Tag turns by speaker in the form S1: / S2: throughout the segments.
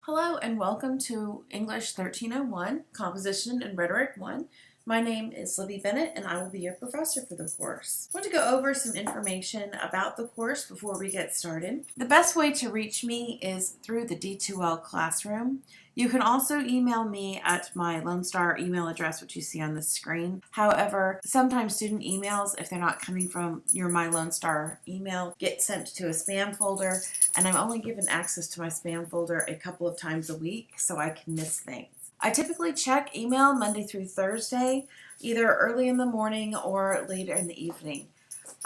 S1: Hello and welcome to English 1301, Composition and Rhetoric 1. My name is Libby Bennett and I will be your professor for the course. I want to go over some information about the course before we get started. The best way to reach me is through the D2L classroom. You can also email me at my Lone Star email address, which you see on the screen. However, sometimes student emails, if they're not coming from your My Lone Star email, get sent to a spam folder, and I'm only given access to my spam folder a couple of times a week, so I can miss things. I typically check email Monday through Thursday, either early in the morning or later in the evening.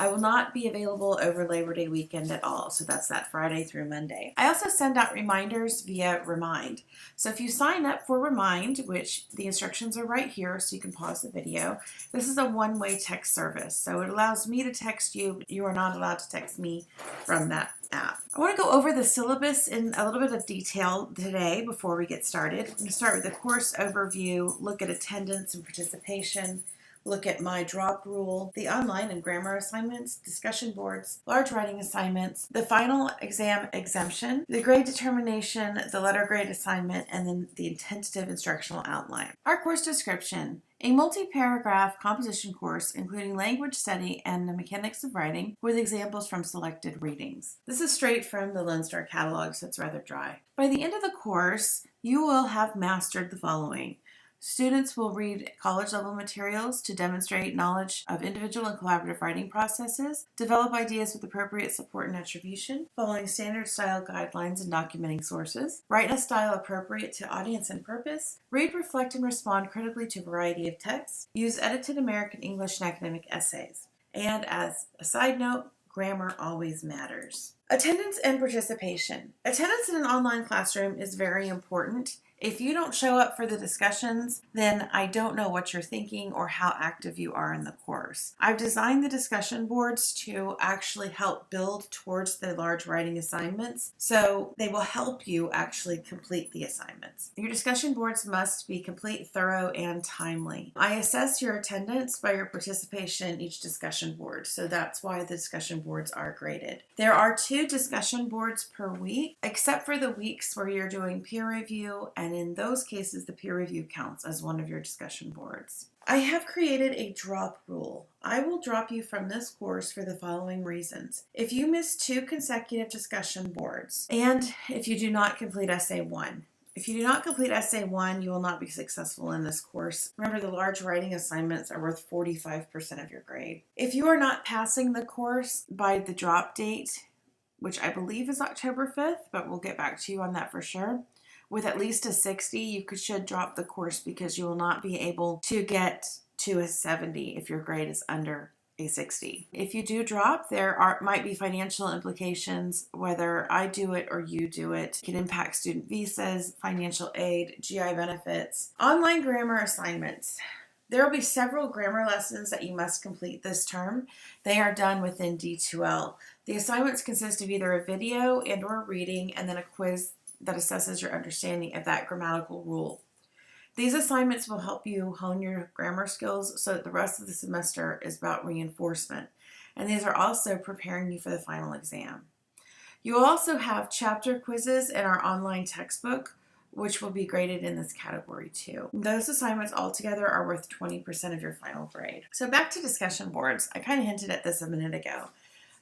S1: I will not be available over Labor Day weekend at all, so that's that Friday through Monday. I also send out reminders via Remind. So if you sign up for Remind, which the instructions are right here so you can pause the video, this is a one-way text service. So it allows me to text you, but you are not allowed to text me from that app. I want to go over the syllabus in a little bit of detail today before we get started. I'm going to start with the course overview, look at attendance and participation, look at my drop rule, the online and grammar assignments, discussion boards, large writing assignments, the final exam exemption, the grade determination, the letter grade assignment, and then the tentative instructional outline. Our course description: a multi-paragraph composition course including language study and the mechanics of writing with examples from selected readings. This is straight from the Lone Star catalog, so it's rather dry. By the end of the course, you will have mastered the following. Students will read college-level materials to demonstrate knowledge of individual and collaborative writing processes, develop ideas with appropriate support and attribution, following standard style guidelines and documenting sources, write in a style appropriate to audience and purpose, read, reflect, and respond critically to a variety of texts, use edited American English and academic essays. And as a side note, grammar always matters. Attendance and participation. Attendance in an online classroom is very important. If you don't show up for the discussions, then I don't know what you're thinking or how active you are in the course. I've designed the discussion boards to actually help build towards the large writing assignments, so they will help you actually complete the assignments. Your discussion boards must be complete, thorough, and timely. I assess your attendance by your participation in each discussion board, so that's why the discussion boards are graded. There are 2 discussion boards per week, except for the weeks where you're doing peer review, and in those cases, the peer review counts as one of your discussion boards. I have created a drop rule. I will drop you from this course for the following reasons. If you miss 2 consecutive discussion boards, and if you do not complete Essay 1. If you do not complete Essay 1, you will not be successful in this course. Remember, the large writing assignments are worth 45% of your grade. If you are not passing the course by the drop date, which I believe is October 5th, but we'll get back to you on that for sure, with at least a 60, you should drop the course because you will not be able to get to a 70 if your grade is under a 60. If you do drop, might be financial implications, whether I do it or you do it. It can impact student visas, financial aid, GI benefits. Online grammar assignments. There will be several grammar lessons that you must complete this term. They are done within D2L. The assignments consist of either a video and or reading and then a quiz that assesses your understanding of that grammatical rule. These assignments will help you hone your grammar skills so that the rest of the semester is about reinforcement. And these are also preparing you for the final exam. You will also have chapter quizzes in our online textbook, which will be graded in this category too. Those assignments altogether are worth 20% of your final grade. So back to discussion boards. I kind of hinted at this a minute ago.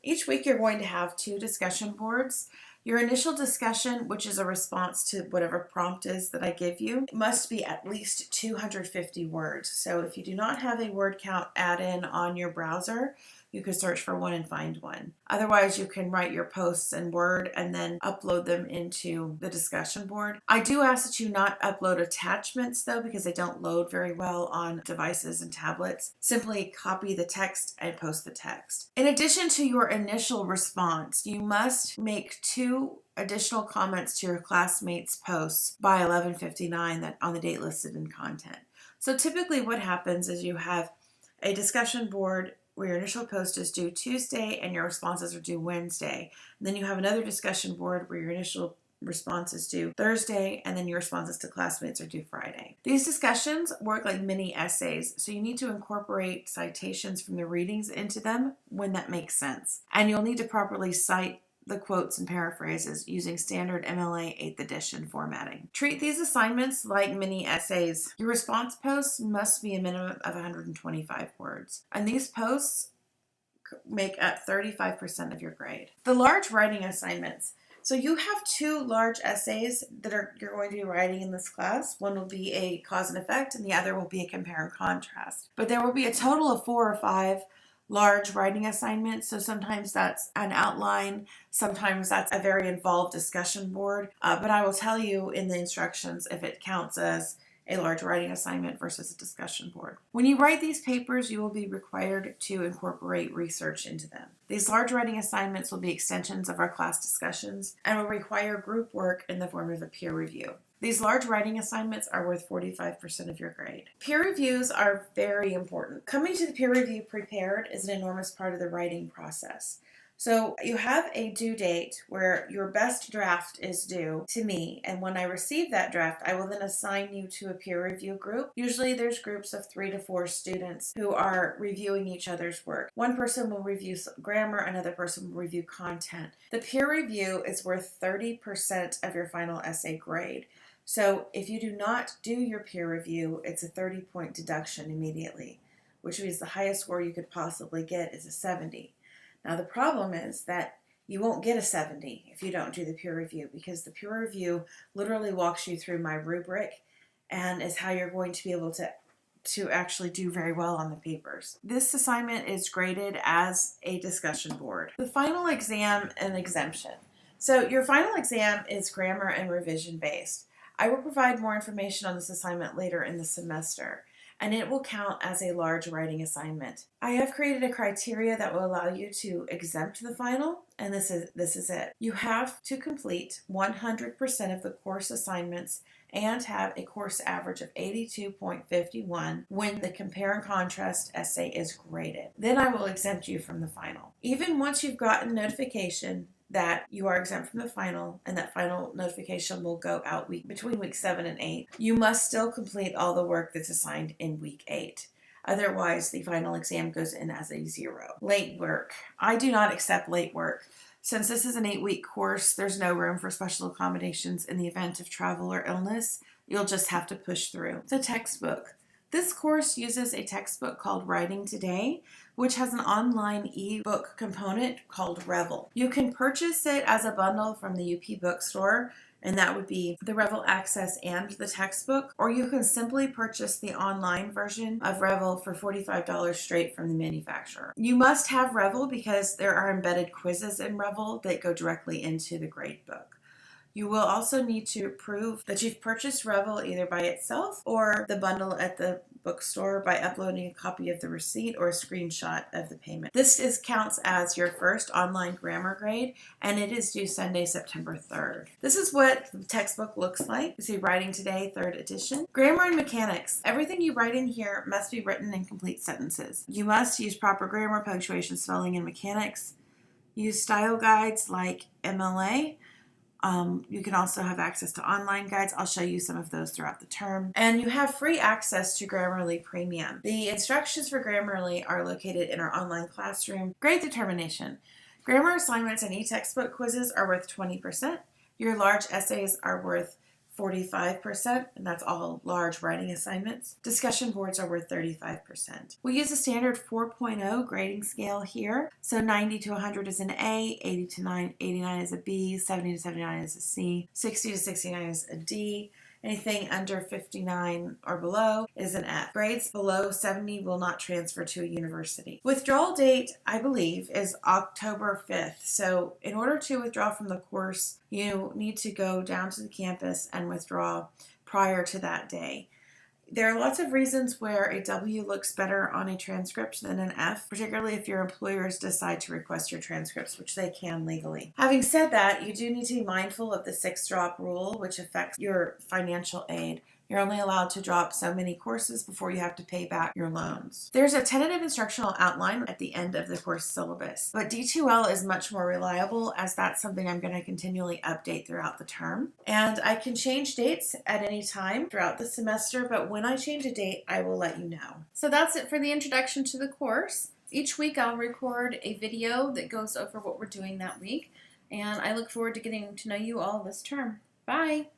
S1: Each week you're going to have 2 discussion boards. Your initial discussion, which is a response to whatever prompt is that I give you, must be at least 250 words. So if you do not have a word count add-in on your browser, you can search for one and find one. Otherwise, you can write your posts in Word and then upload them into the discussion board. I do ask that you not upload attachments though, because they don't load very well on devices and tablets. Simply copy the text and post the text. In addition to your initial response, you must make 2 additional comments to your classmates' posts by 11:59 that on the date listed in content. So typically what happens is you have a discussion board where your initial post is due Tuesday and your responses are due Wednesday. And then you have another discussion board where your initial response is due Thursday and then your responses to classmates are due Friday. These discussions work like mini essays, so you need to incorporate citations from the readings into them when that makes sense. And you'll need to properly cite the quotes and paraphrases using standard MLA 8th edition formatting. Treat these assignments like mini essays. Your response posts must be a minimum of 125 words, and these posts make up 35% of your grade. The large writing assignments. So you have 2 large essays that you're going to be writing in this class. One will be a cause and effect, and the other will be a compare and contrast. But there will be a total of 4 or 5 large writing assignments. So sometimes that's an outline, sometimes that's a very involved discussion board. But I will tell you in the instructions if it counts as a large writing assignment versus a discussion board. When you write these papers, you will be required to incorporate research into them. These large writing assignments will be extensions of our class discussions and will require group work in the form of a peer review. These large writing assignments are worth 45% of your grade. Peer reviews are very important. Coming to the peer review prepared is an enormous part of the writing process. So you have a due date where your best draft is due to me, and when I receive that draft, I will then assign you to a peer review group. Usually there's groups of 3 to 4 students who are reviewing each other's work. One person will review grammar, another person will review content. The peer review is worth 30% of your final essay grade. So if you do not do your peer review, it's a 30-point deduction immediately, which means the highest score you could possibly get is a 70. Now the problem is that you won't get a 70 if you don't do the peer review, because the peer review literally walks you through my rubric and is how you're going to be able to actually do very well on the papers. This assignment is graded as a discussion board. The final exam and exemption. So your final exam is grammar and revision based. I will provide more information on this assignment later in the semester, and it will count as a large writing assignment. I have created a criteria that will allow you to exempt the final, and this is it. You have to complete 100% of the course assignments and have a course average of 82.51 when the compare and contrast essay is graded. Then I will exempt you from the final. Even once you've gotten notification that you are exempt from the final, and that final notification will go out between week 7 and 8, you must still complete all the work that's assigned in week 8. Otherwise, the final exam goes in as a 0. Late work. I do not accept late work. Since this is an 8-week course, there's no room for special accommodations in the event of travel or illness. You'll just have to push through. The textbook. This course uses a textbook called Writing Today, which has an online e-book component called Revel. You can purchase it as a bundle from the UP bookstore, and that would be the Revel Access and the textbook, or you can simply purchase the online version of Revel for $45 straight from the manufacturer. You must have Revel because there are embedded quizzes in Revel that go directly into the grade book. You will also need to prove that you've purchased Revel either by itself or the bundle at the bookstore by uploading a copy of the receipt or a screenshot of the payment. This counts as your first online grammar grade, and it is due Sunday, September 3rd. This is what the textbook looks like. You see Writing Today, 3rd edition. Grammar and mechanics. Everything you write in here must be written in complete sentences. You must use proper grammar, punctuation, spelling, and mechanics. Use style guides like MLA. You can also have access to online guides. I'll show you some of those throughout the term. And you have free access to Grammarly Premium. The instructions for Grammarly are located in our online classroom. Grade determination. Grammar assignments and e-textbook quizzes are worth 20%. Your large essays are worth 45%, and that's all large writing assignments. Discussion boards are worth 35%. We use a standard 4.0 grading scale here. So 90 to 100 is an A, 80 to 89 is a B, 70 to 79 is a C, 60 to 69 is a D. Anything under 59 or below is an F. Grades below 70 will not transfer to a university. Withdrawal date, I believe, is October 5th. So in order to withdraw from the course, you need to go down to the campus and withdraw prior to that day. There are lots of reasons where a W looks better on a transcript than an F, particularly if your employers decide to request your transcripts, which they can legally. Having said that, you do need to be mindful of the 6-drop rule, which affects your financial aid. You're only allowed to drop so many courses before you have to pay back your loans. There's a tentative instructional outline at the end of the course syllabus, but D2L is much more reliable, as that's something I'm going to continually update throughout the term. And I can change dates at any time throughout the semester, but when I change a date, I will let you know. So that's it for the introduction to the course. Each week I'll record a video that goes over what we're doing that week. and I look forward to getting to know you all this term. Bye!